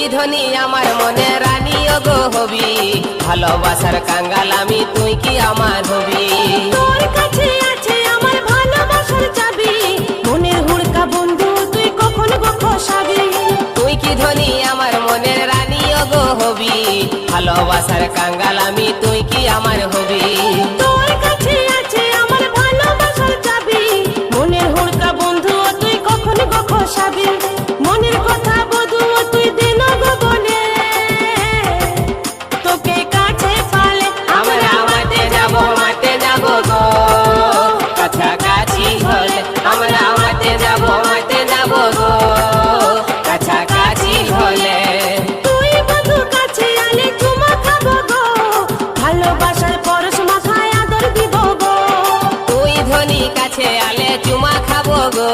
কি ধনী আমার মনে রানী গো হবি, ভালোবাসার কাঙ্গাল আমি তুই কি আমার হবি। তোর কাছে আছে আমার ভালোবাসার চাবি, মনের হুড়কা বন্ধু তুই কখন গো খসাবি। তুই কি ধনী আমার মনের রানী গো হবি, ভালোবাসার কাঙ্গাল আমি তুই কি আমার হবি।